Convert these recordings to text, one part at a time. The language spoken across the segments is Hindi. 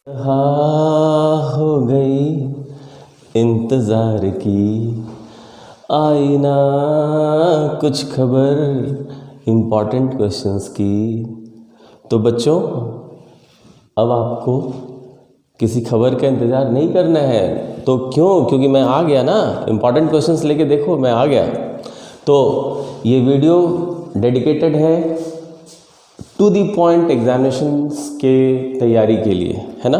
हाँ हो गई इंतज़ार की, आई ना कुछ खबर इम्पॉर्टेंट क्वेश्चंस की। तो बच्चों, अब आपको किसी खबर का इंतज़ार नहीं करना है। तो क्यों? क्योंकि मैं आ गया ना, इम्पॉर्टेंट क्वेश्चंस लेके देखो, मैं आ गया। तो ये वीडियो डेडिकेटेड है टू दी पॉइंट एग्जामिनेशंस के तैयारी के लिए, है ना।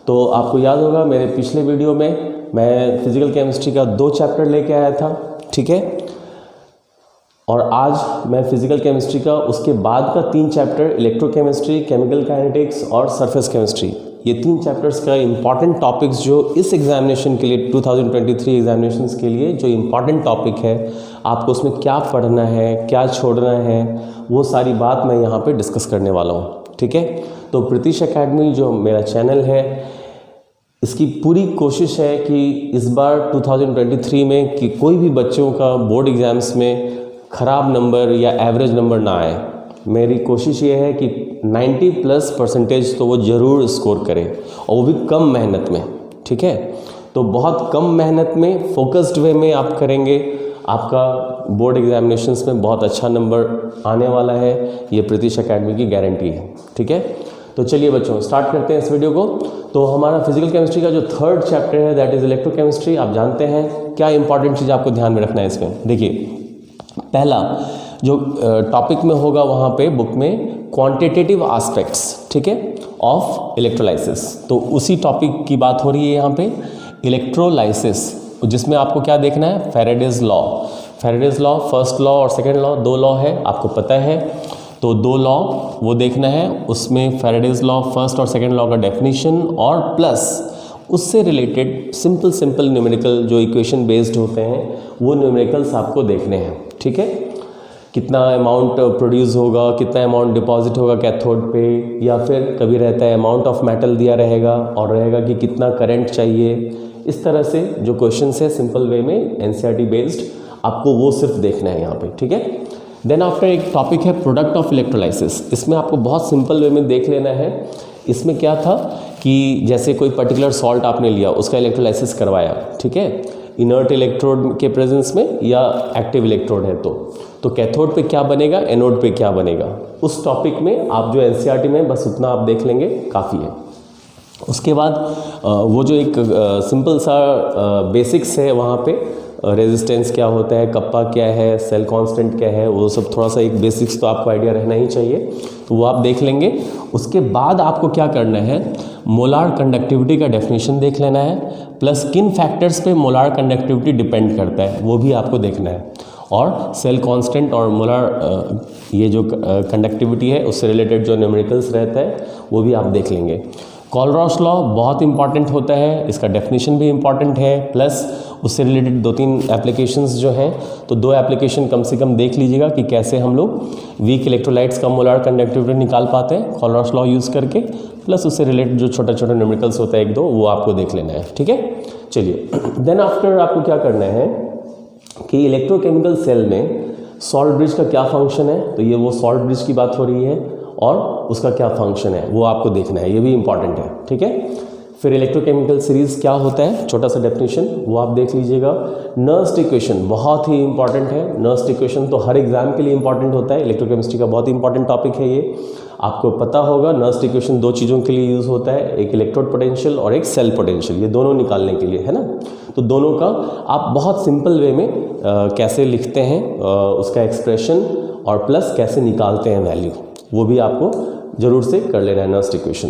तो आपको याद होगा मेरे पिछले वीडियो में मैं फिजिकल केमिस्ट्री का 2 चैप्टर लेके आया था, ठीक है। और आज मैं फिजिकल केमिस्ट्री का उसके बाद का 3 चैप्टर इलेक्ट्रोकेमिस्ट्री, केमिकल काइनेटिक्स और सरफेस केमिस्ट्री, ये 3 चैप्टर्स का इम्पॉर्टेंट टॉपिक्स जो इस एग्जामिनेशन के लिए 2023 एग्जामिनेशंस के लिए जो इम्पॉर्टेंट टॉपिक है, आपको उसमें क्या पढ़ना है, क्या छोड़ना है, वो सारी बात मैं यहाँ पे डिस्कस करने वाला हूँ, ठीक है। तो प्रीतिश एकेडमी जो मेरा चैनल है, इसकी पूरी कोशिश है कि इस बार 2023 में कि कोई भी बच्चों का बोर्ड एग्ज़ाम्स में ख़राब नंबर या एवरेज नंबर ना आए। मेरी कोशिश ये है कि 90+ % तो वो ज़रूर स्कोर करे, और वो भी कम मेहनत में, ठीक है। तो बहुत कम मेहनत में फोकस्ड वे में आप करेंगे, आपका बोर्ड एग्जामिनेशंस में बहुत अच्छा नंबर आने वाला है, ये प्रीतिश एकेडमी की गारंटी है, ठीक है। तो चलिए बच्चों, स्टार्ट करते हैं इस वीडियो को। तो हमारा फिजिकल केमिस्ट्री का जो 3rd चैप्टर है, दैट इज़ इलेक्ट्रोकेमिस्ट्री। आप जानते हैं क्या इंपॉर्टेंट चीज़ आपको ध्यान में रखना है इसमें। देखिए, पहला जो टॉपिक में होगा वहाँ पे बुक में क्वांटिटेटिव एस्पेक्ट्स, ठीक है, ऑफ इलेक्ट्रोलाइसिस। तो उसी टॉपिक की बात हो रही है यहाँ पे, इलेक्ट्रोलाइसिस, जिसमें आपको क्या देखना है, Faraday's law. Faraday's law, first law और सेकेंड लॉ, 2 लॉ है, आपको पता है। तो 2 लॉ वो देखना है, उसमें फैराडेज लॉ फर्स्ट और सेकेंड लॉ का डेफिनेशन और प्लस उससे रिलेटेड सिंपल न्यूमेरिकल जो इक्वेशन बेस्ड होते हैं, वो न्यूमेरिकल्स आपको देखने हैं, ठीक है। कितना अमाउंट प्रोड्यूस होगा, कितना अमाउंट डिपॉजिट होगा कैथोड पे, या फिर कभी रहता है अमाउंट ऑफ मेटल दिया रहेगा और रहेगा कि कितना करंट चाहिए। इस तरह से जो क्वेश्चंस है सिंपल वे में एनसीईआरटी बेस्ड, आपको वो सिर्फ देखना है यहाँ पे, ठीक है। देन आफ्टर एक टॉपिक है प्रोडक्ट ऑफ इलेक्ट्रोलाइसिस। इसमें आपको बहुत सिंपल वे में देख लेना है। इसमें क्या था कि जैसे कोई पर्टिकुलर सॉल्ट आपने लिया, उसका इलेक्ट्रोलाइसिस करवाया, ठीक है, इनर्ट इलेक्ट्रोड के प्रेजेंस में या एक्टिव इलेक्ट्रोड है, तो कैथोड पे क्या बनेगा, एनोड पे क्या बनेगा, उस टॉपिक में आप जो एनसीईआरटी में बस उतना आप देख लेंगे, काफ़ी है। उसके बाद वो जो एक सिंपल सा बेसिक्स है, वहाँ पे रेजिस्टेंस क्या होता है, कप्पा क्या है, सेल कांस्टेंट क्या है, वो सब थोड़ा सा एक बेसिक्स तो आपको आइडिया रहना ही चाहिए, तो वो आप देख लेंगे। उसके बाद आपको क्या करना है, मोलार कंडक्टिविटी का डेफिनेशन देख लेना है, प्लस किन फैक्टर्स पे मोलार कंडक्टिविटी डिपेंड करता है वो भी आपको देखना है, और सेल कांस्टेंट और मोलार ये जो कंडक्टिविटी है उससे रिलेटेड जो न्यूमेरिकल्स रहता है वो भी आप देख लेंगे। कोलरॉस लॉ बहुत इंपॉर्टेंट होता है, इसका डेफिनेशन भी इंपॉर्टेंट है, प्लस उससे रिलेटेड 2-3 एप्लीकेशंस जो हैं, तो 2 एप्लीकेशन कम से कम देख लीजिएगा कि कैसे हम लोग वीक इलेक्ट्रोलाइट्स का मोलार कंडक्टिविटी निकाल पाते हैं कोलरॉस लॉ यूज़ करके, प्लस उससे रिलेटेड जो छोटा न्यूमेरिकल्स होता है 1-2, वो आपको देख लेना है, ठीक है। चलिए, देन आफ्टर आपको क्या करना है कि इलेक्ट्रोकेमिकल सेल में सॉल्ट ब्रिज का क्या फंक्शन है, तो ये वो सॉल्ट ब्रिज की बात हो रही है, और उसका क्या फंक्शन है वो आपको देखना है, ये भी इंपॉर्टेंट है, ठीक है। फिर इलेक्ट्रोकेमिकल सीरीज़ क्या होता है, छोटा सा डेफिनेशन वो आप देख लीजिएगा। नर्स्ट इक्वेशन बहुत ही इंपॉर्टेंट है। नर्स्ट इक्वेशन तो हर एग्जाम के लिए इंपॉर्टेंट होता है, इलेक्ट्रोकेमिस्ट्री का बहुत इंपॉर्टेंट टॉपिक है ये, आपको पता होगा। नर्स्ट इक्वेशन 2 चीज़ों के लिए यूज़ होता है, एक इलेक्ट्रोड पोटेंशियल और एक सेल पोटेंशियल, ये दोनों निकालने के लिए, है ना। तो दोनों का आप बहुत सिंपल वे में कैसे लिखते हैं उसका एक्सप्रेशन, और प्लस कैसे निकालते हैं वैल्यू, वो भी आपको ज़रूर से कर लेना है नर्स्ट इक्वेशन।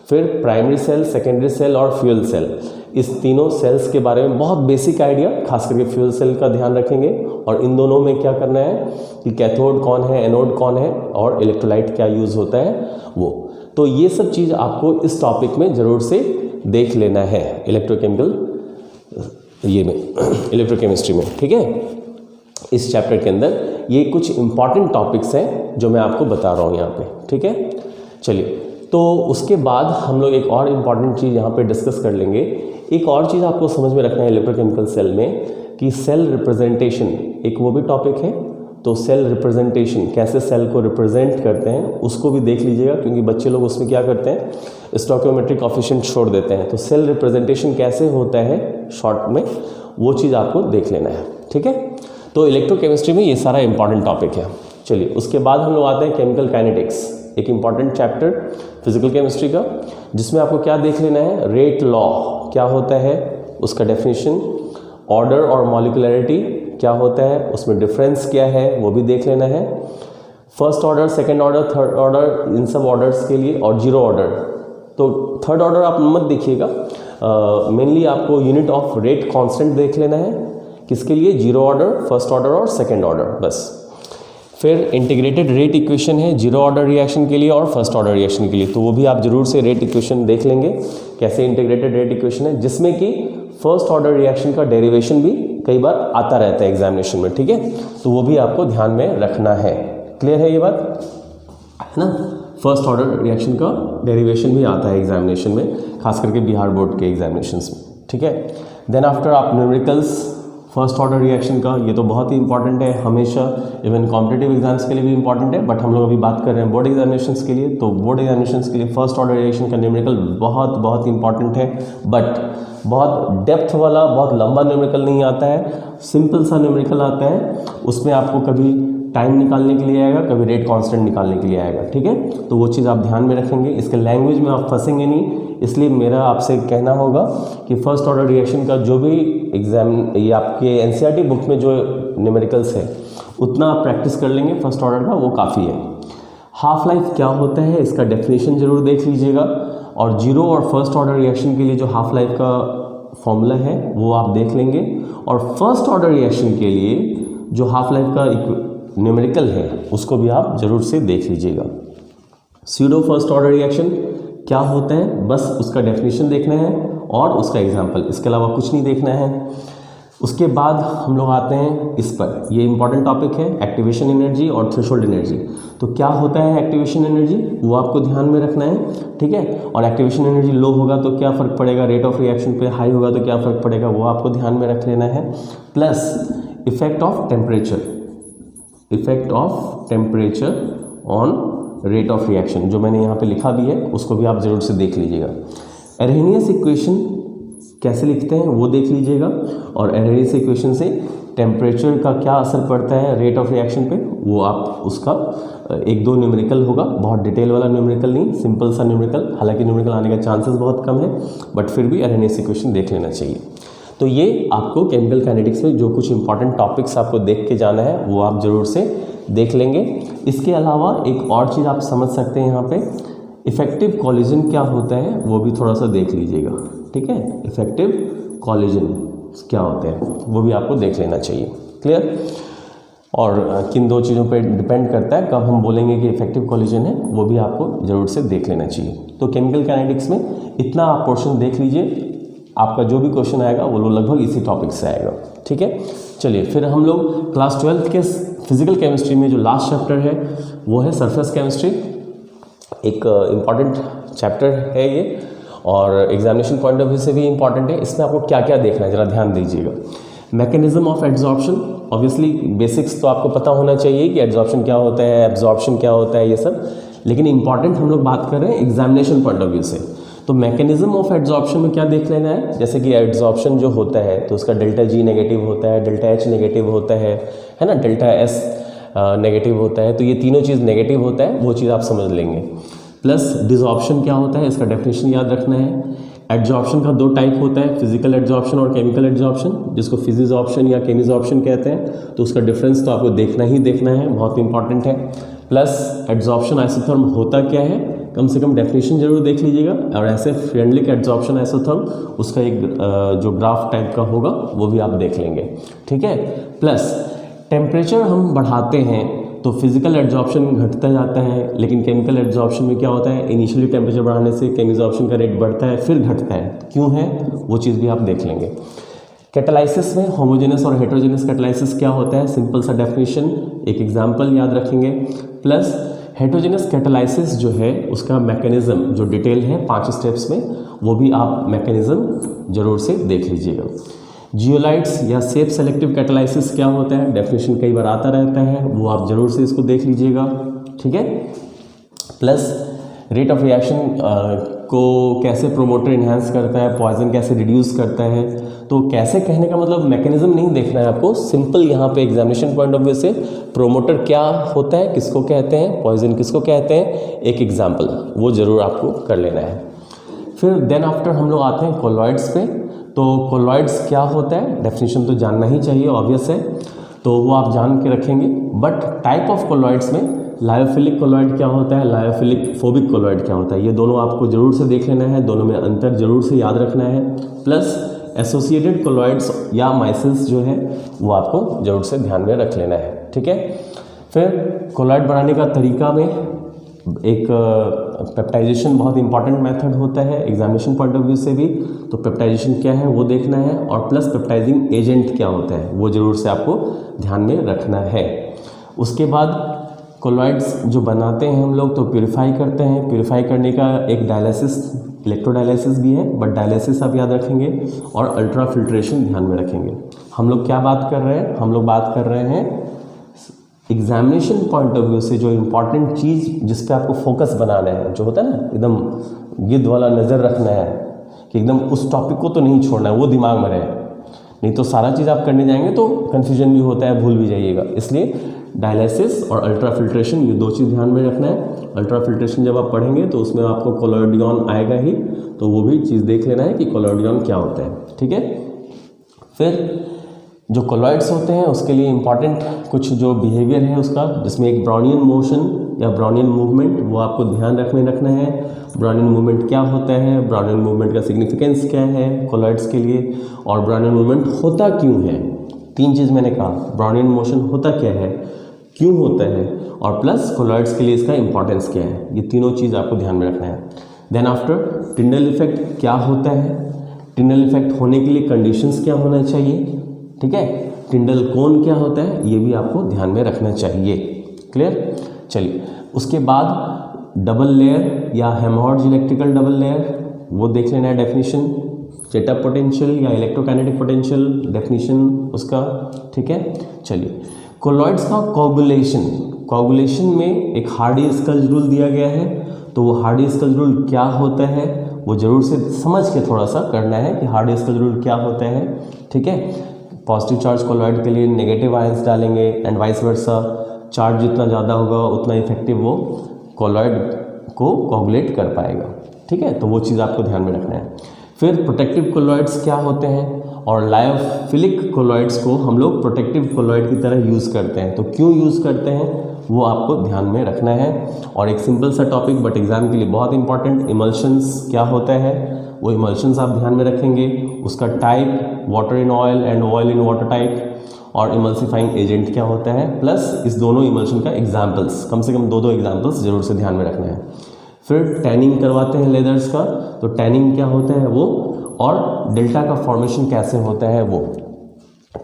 फिर प्राइमरी सेल, सेकेंडरी सेल और फ्यूल सेल, इस तीनों सेल्स के बारे में बहुत बेसिक आइडिया, खास करके फ्यूल सेल का ध्यान रखेंगे, और इन दोनों में क्या करना है कि कैथोड कौन है, एनोड कौन है, और इलेक्ट्रोलाइट क्या यूज़ होता है वो। तो ये सब चीज़ आपको इस टॉपिक में ज़रूर से देख लेना है इलेक्ट्रोकेमिकल ये में इलेक्ट्रोकेमिस्ट्री में, ठीक है। इस चैप्टर के अंदर ये कुछ इंपॉर्टेंट टॉपिक्स हैं जो मैं आपको बता रहा हूँ यहाँ पे, ठीक है। चलिए, तो उसके बाद हम लोग एक और इम्पॉर्टेंट चीज़ यहाँ पे डिस्कस कर लेंगे। एक और चीज़ आपको समझ में रखना है इलेक्ट्रोकेमिकल सेल में कि सेल रिप्रेजेंटेशन एक वो भी टॉपिक है, तो सेल रिप्रेजेंटेशन, कैसे सेल को रिप्रेजेंट करते हैं उसको भी देख लीजिएगा, क्योंकि बच्चे लोग उसमें क्या करते हैं, स्टोइकोमेट्रिक कोएफिशिएंट छोड़ देते हैं। तो सेल रिप्रेजेंटेशन कैसे होता है शॉर्ट में, वो चीज़ आपको देख लेना है, ठीक है। तो इलेक्ट्रोकेमिस्ट्री में ये सारा इंपॉर्टेंट टॉपिक है। चलिए उसके बाद हम लोग आते हैं केमिकल काइनेटिक्स, एक इंपॉर्टेंट चैप्टर फिजिकल केमिस्ट्री का, जिसमें आपको क्या देख लेना है, रेट लॉ क्या होता है, उसका डेफिनेशन, ऑर्डर और मॉलिक्यूलरिटी क्या होता है, उसमें डिफरेंस क्या है वो भी देख लेना है। First order, second order, third order, इन सब ऑर्डर्स के लिए, और जीरो ऑर्डर। तो थर्ड ऑर्डर आप मत देखिएगा, मेनली आपको यूनिट ऑफ रेट कांस्टेंट देख लेना है, किसके लिए, जीरो ऑर्डर, फर्स्ट ऑर्डर और सेकंड ऑर्डर, बस। फिर इंटीग्रेटेड रेट इक्वेशन है जीरो ऑर्डर रिएक्शन के लिए और फर्स्ट ऑर्डर रिएक्शन के लिए, तो वो भी आप जरूर से रेट इक्वेशन देख लेंगे, कैसे इंटीग्रेटेड रेट इक्वेशन है, जिसमें कि फर्स्ट ऑर्डर रिएक्शन का डेरिवेशन भी कई बार आता रहता है एग्जामिनेशन में, ठीक है। तो वो भी आपको ध्यान में रखना है। क्लियर है ये बात, है ना। फर्स्ट ऑर्डर रिएक्शन का डेरिवेशन भी आता है एग्जामिनेशन में, खास करके बिहार बोर्ड के एग्जामिनेशंस में, ठीक है। देन आफ्टर आप न्यूमेरिकल्स, फर्स्ट ऑर्डर रिएक्शन का, ये तो बहुत ही इंपॉर्टेंट है हमेशा, इवन कॉम्पिटिटिव एग्जाम्स के लिए भी इंपॉर्टेंट है, बट हम लोग अभी बात कर रहे हैं बोर्ड एग्जामिनेशंस के लिए। तो बोर्ड एग्जामिनेशंस के लिए फर्स्ट ऑर्डर रिएक्शन का न्यूमेरिकल बहुत बहुत इंपॉर्टेंट है, बट बहुत डेप्थ वाला, बहुत लंबा न्यूमेरिकल नहीं आता है, सिंपल सा न्यूमेरिकल आता है। उसमें आपको कभी टाइम निकालने के लिए आएगा, कभी रेट कांस्टेंट निकालने के लिए आएगा, ठीक है। तो वो चीज़ आप ध्यान में रखेंगे, इसके लैंग्वेज में आप फंसेंगे नहीं, इसलिए मेरा आपसे कहना होगा कि फर्स्ट ऑर्डर रिएक्शन का जो भी एग्जाम, ये आपके एनसीईआरटी बुक में जो न्यूमेरिकल्स है उतना आप प्रैक्टिस कर लेंगे फर्स्ट ऑर्डर का, वो काफ़ी है। हाफ लाइफ क्या होता है इसका डेफिनेशन जरूर देख लीजिएगा, और जीरो और फर्स्ट ऑर्डर रिएक्शन के लिए जो हाफ लाइफ का फॉर्मूला है वो आप देख लेंगे, और फर्स्ट ऑर्डर रिएक्शन के लिए जो हाफ लाइफ का न्यूमेरिकल है उसको भी आप जरूर से देख लीजिएगा। स्यूडो फर्स्ट ऑर्डर रिएक्शन क्या होता है, बस उसका डेफिनेशन देखना है और उसका एग्जाम्पल, इसके अलावा कुछ नहीं देखना है। उसके बाद हम लोग आते हैं इस पर, ये इंपॉर्टेंट टॉपिक है, एक्टिवेशन एनर्जी और थ्रेशोल्ड एनर्जी। तो क्या होता है एक्टिवेशन एनर्जी, वो आपको ध्यान में रखना है, ठीक है। और एक्टिवेशन एनर्जी लो होगा तो क्या फ़र्क पड़ेगा रेट ऑफ रिएक्शन पे, हाई होगा तो क्या फ़र्क पड़ेगा, वो आपको ध्यान में रख लेना है। Plus effect of temperature, effect of temperature on rate of reaction, जो मैंने यहाँ पे लिखा भी है उसको भी आप ज़रूर से देख लीजिएगा। एरहेनियस इक्वेशन कैसे लिखते हैं वो देख लीजिएगा, और एरहेनियस इक्वेशन से टेम्परेचर का क्या असर पड़ता है रेट ऑफ रिएक्शन पे, वो आप उसका एक दो न्यूमेरिकल होगा, बहुत डिटेल वाला न्यूमेरिकल नहीं, सिंपल सा न्यूमेरिकल, हालांकि न्यूमेरिकल आने का चांसेस बहुत कम है, बट फिर भी एरहेनियस इक्वेशन देख लेना चाहिए। तो ये आपको केमिकल काइनेटिक्स में जो कुछ इंपॉर्टेंट टॉपिक्स आपको देख के जाना है वो आप ज़रूर से देख लेंगे। इसके अलावा एक और चीज़ आप समझ सकते हैं यहाँ पे, इफेक्टिव कॉलिजन क्या होता है वो भी थोड़ा सा देख लीजिएगा, ठीक है। इफेक्टिव कॉलिजन क्या होते हैं वो भी आपको देख लेना चाहिए। क्लियर, और किन दो चीज़ों पे डिपेंड करता है कब हम बोलेंगे कि इफेक्टिव कॉलिजन है, वो भी आपको ज़रूर से देख लेना चाहिए। तो केमिकल काइनेटिक्स में इतना आप पोर्शन देख लीजिए, आपका जो भी क्वेश्चन आएगा वो लगभग इसी टॉपिक से आएगा, ठीक है। चलिए फिर हम लोग क्लास 12th के फिजिकल केमिस्ट्री में जो लास्ट चैप्टर है वो है सरफेस केमिस्ट्री। एक इम्पॉर्टेंट चैप्टर है ये, और एग्जामिनेशन पॉइंट ऑफ व्यू से भी इम्पॉर्टेंट है। इसमें आपको क्या क्या देखना है ज़रा ध्यान दीजिएगा। Mechanism of adsorption, obviously basics तो आपको पता होना चाहिए कि एड्जॉर्प्शन क्या होता है, एब्जॉर्प्शन क्या होता है, ये सब, लेकिन इंपॉर्टेंट हम लोग बात कर रहे हैं एग्जामिनेशन पॉइंट ऑफ व्यू से। तो मैकेनिज्म ऑफ एड्जॉर्प्शन में क्या देख लेना है, जैसे कि एड्जॉर्प्शन जो होता है तो उसका डेल्टा जी नेगेटिव होता है, डेल्टा एच नेगेटिव होता है ना, डेल्टा एस नेगेटिव होता है, तो ये तीनों चीज़ नेगेटिव होता है, वो चीज़ आप समझ लेंगे। प्लस डिसऑर्प्शन क्या होता है, इसका डेफिनेशन याद रखना है। एड्जॉर्प्शन का दो टाइप होता है, फिजिकल एड्जॉर्प्शन और केमिकल एड्जॉर्प्शन, जिसको फिजिजॉर्प्शन या केमिजॉर्प्शन कहते हैं। तो उसका डिफरेंस तो आपको देखना ही देखना है, बहुत इंपॉर्टेंट है। प्लस एड्जॉर्प्शन आइसोथर्म होता क्या है, कम से कम डेफिनेशन जरूर देख लीजिएगा, और ऐसे फ्रेंडली एड्जॉर्प्शन आइसोथर्म उसका एक जो ग्राफ टाइप का होगा वो भी आप देख लेंगे, ठीक है। प्लस टेम्परेचर हम बढ़ाते हैं तो फिजिकल एड्जॉर्प्शन घटता जाता है, लेकिन केमिकल एड्जॉर्प्शन में क्या होता है, इनिशियली टेम्परेचर बढ़ाने से केमिजॉर्प्शन का रेट बढ़ता है फिर घटता है, क्यों है वो चीज़ भी आप देख लेंगे। कैटालाइसिस में होमोजेनस और हेटेरोजेनस कैटालाइसिस क्या होता है, सिंपल सा डेफिनेशन, एक एग्जांपल याद रखेंगे। प्लस हेटेरोजेनस कैटालाइसिस जो है उसका मैकेनिज्म जो डिटेल है 5 स्टेप्स में, वो भी आप मैकेनिज्म जरूर से देख लीजिएगा। जियोलाइट्स या सेफ सेलेक्टिव कैटालाइसिस क्या होता है, डेफिनेशन कई बार आता रहता है, वो आप ज़रूर से इसको देख लीजिएगा, ठीक है। प्लस रेट ऑफ रिएक्शन को कैसे प्रोमोटर इन्हांस करता है, पॉइजन कैसे रिड्यूस करता है। तो कैसे कहने का मतलब मैकेनिज्म नहीं देखना है आपको, सिंपल यहाँ पे एग्जामिनेशन पॉइंट ऑफ व्यू से प्रोमोटर क्या होता है, किसको कहते हैं, पॉइजन किसको कहते हैं, एक एग्जाम्पल वो ज़रूर आपको कर लेना है। फिर देन आफ्टर हम लोग आते हैं कोलॉइड्स पे। तो कोलॉइड्स क्या होता है, डेफिनेशन तो जानना ही चाहिए, ऑब्वियस है, तो वो आप जान के रखेंगे। बट टाइप ऑफ कोलॉइड्स में लायोफिलिक कोलॉइड क्या होता है, लायोफिलिक फोबिक कोलॉइड क्या होता है, ये दोनों आपको जरूर से देख लेना है, दोनों में अंतर जरूर से याद रखना है। प्लस एसोसिएटेड कोलॉइड्स या माइसिस जो है वो आपको जरूर से ध्यान में रख लेना है, ठीक है। फिर कोलॉइड बनाने का तरीका में एक पेप्टाइजेशन बहुत इंपॉर्टेंट मेथड होता है एग्जामिनेशन पॉइंट ऑफ व्यू से भी, तो पेप्टाइजेशन क्या है वो देखना है, और प्लस पेप्टाइजिंग एजेंट क्या होता है वो जरूर से आपको ध्यान में रखना है। उसके बाद कोलॉइड्स जो बनाते हैं हम लोग तो प्यूरिफाई करते हैं, प्यूरिफाई करने का एक डायलिसिस, इलेक्ट्रोडायलिसिस भी है, बट डायलिसिस आप याद रखेंगे, और अल्ट्रा फिल्ट्रेशन ध्यान में रखेंगे। हम लोग क्या बात कर रहे हैं, हम लोग बात कर रहे हैं एग्जामिनेशन पॉइंट ऑफ व्यू से जो इम्पॉर्टेंट चीज़ जिस पे आपको फोकस बनाना है, जो होता है ना एकदम गिद्ध वाला नज़र रखना है कि एकदम उस टॉपिक को तो नहीं छोड़ना है, वो दिमाग में रहे, नहीं तो सारा चीज़ आप करने जाएंगे तो कन्फ्यूजन भी होता है, भूल भी जाइएगा। इसलिए डायलिसिस और अल्ट्रा फिल्ट्रेशन ये दो चीज़ ध्यान में रखना है। अल्ट्रा फिल्ट्रेशन जब आप पढ़ेंगे तो उसमें आपको कोलॉइडियन आएगा ही, तो वो भी चीज़ देख लेना है कि कोलॉइडियन क्या होता है, ठीक है। फिर जो कोलॉइड्स होते हैं उसके लिए इम्पॉर्टेंट कुछ जो बिहेवियर है उसका, जिसमें एक ब्राउनियन मोशन या ब्राउनियन मूवमेंट, वो आपको ध्यान रखना है। ब्राउनियन मूवमेंट क्या होता है, ब्राउनियन मूवमेंट का सिग्निफिकेंस क्या है कोलॉइड्स के लिए, और ब्राउनियन मूवमेंट होता क्यों है। तीन चीज़ मैंने कहा, ब्राउनियन मोशन होता क्या है, क्यों होता है, और प्लस कोलॉइड्स के लिए इसका इंपॉर्टेंस क्या है, ये तीनों चीज़ आपको ध्यान में रखना है। देन आफ्टर टिंडल इफेक्ट क्या होता है, टिंडल इफेक्ट होने के लिए कंडीशंस क्या होना चाहिए, ठीक है। टिंडल कोन क्या होता है ये भी आपको ध्यान में रखना चाहिए, क्लियर। चलिए उसके बाद डबल लेयर या हेमोरज इलेक्ट्रिकल डबल लेयर वो देख लेना है डेफिनेशन, सेटअप पोटेंशियल या इलेक्ट्रोकाइनेटिक पोटेंशियल डेफिनेशन उसका, ठीक है। चलिए कोलॉइड्स का कोगुलेशन, कोगुलेशन में एक हार्डी-स्कल्ज रूल दिया गया है, तो वो हार्डी-स्कल्ज रूल क्या होता है वो जरूर से समझ के थोड़ा सा करना है कि हार्डी-स्कल्ज रूल क्या होता है, ठीक है। पॉजिटिव चार्ज कोलॉइड के लिए नेगेटिव आयंस डालेंगे एंड वाइस वर्सा, चार्ज जितना ज़्यादा होगा उतना इफेक्टिव वो कोलॉइड को कोगुलेट कर पाएगा, ठीक है। तो वो चीज़ आपको ध्यान में रखना है। फिर प्रोटेक्टिव कोलॉइड्स क्या होते हैं, और लायोफिलिक कोलॉइड्स को हम लोग प्रोटेक्टिव कोलॉइड की तरह यूज़ करते हैं, तो क्यों यूज़ करते हैं वो आपको ध्यान में रखना है। और एक सिंपल सा टॉपिक बट एग्जाम के लिए बहुत इंपॉर्टेंट, इमल्शंस क्या होता है, वो इमल्शंस आप ध्यान में रखेंगे, उसका type water in oil and oil in water type, और इमल्सिफाइंग एजेंट क्या होता है, प्लस इस दोनों इमल्शन का एग्जाम्पल्स, कम से कम दो एग्जाम्पल्स जरूर से ध्यान में रखना है। फिर टैनिंग करवाते हैं लेदर्स का, तो टैनिंग क्या होता है वो, और डेल्टा का फॉर्मेशन कैसे होता है वो,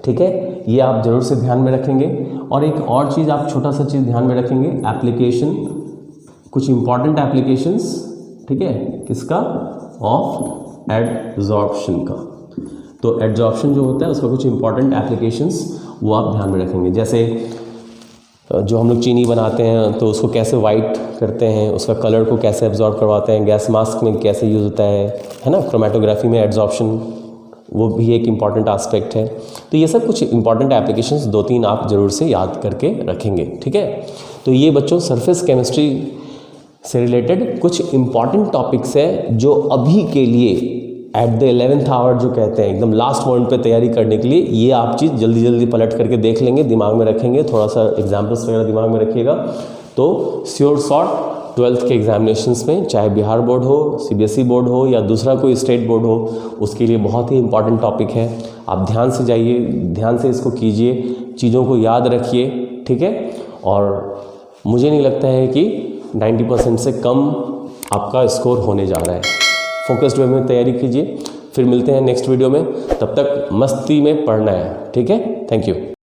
ठीक है, ये आप जरूर से ध्यान में रखेंगे। और एक और चीज़ आप छोटा सा चीज़ ध्यान में रखेंगे, एप्लीकेशन, कुछ इंपॉर्टेंट एप्लीकेशंस, ठीक है, किसका, ऑफ एडजॉर्प्शन का। तो एडजॉर्प्शन जो होता है उसका कुछ इंपॉर्टेंट एप्लीकेशंस वो आप ध्यान में रखेंगे, जैसे जो हम लोग चीनी बनाते हैं तो उसको कैसे वाइट करते हैं, उसका कलर को कैसे एब्जॉर्ब करवाते हैं, गैस मास्क में कैसे यूज़ होता है ना, क्रोमेटोग्राफी में एडजॉर्प्शन वो भी एक इम्पॉर्टेंट एस्पेक्ट है। तो ये सब कुछ इंपॉर्टेंट एप्लीकेशंस दो तीन आप जरूर से याद करके रखेंगे, ठीक है। तो ये बच्चों सरफेस केमिस्ट्री से रिलेटेड कुछ इंपॉर्टेंट टॉपिक्स है जो अभी के लिए एट द 11th आवर जो कहते हैं एकदम लास्ट मोमेंट पे तैयारी करने के लिए, ये आप चीज़ जल्दी जल्दी पलट करके देख लेंगे, दिमाग में रखेंगे, थोड़ा सा एग्जाम्पल्स वगैरह दिमाग में रखिएगा। तो श्योर शॉट 12th के एग्जामिनेशंस में, चाहे बिहार बोर्ड हो, CBSE बोर्ड हो या दूसरा कोई स्टेट बोर्ड हो, उसके लिए बहुत ही इंपॉर्टेंट टॉपिक है। आप ध्यान से जाइए, ध्यान से इसको कीजिए, चीज़ों को याद रखिए, ठीक है। और मुझे नहीं लगता है कि 90% से कम आपका स्कोर होने जा रहा है। फोकस्ड वे में तैयारी कीजिए। फिर मिलते हैं नेक्स्ट वीडियो में, तब तक मस्ती में पढ़ना है, ठीक है। Thank you.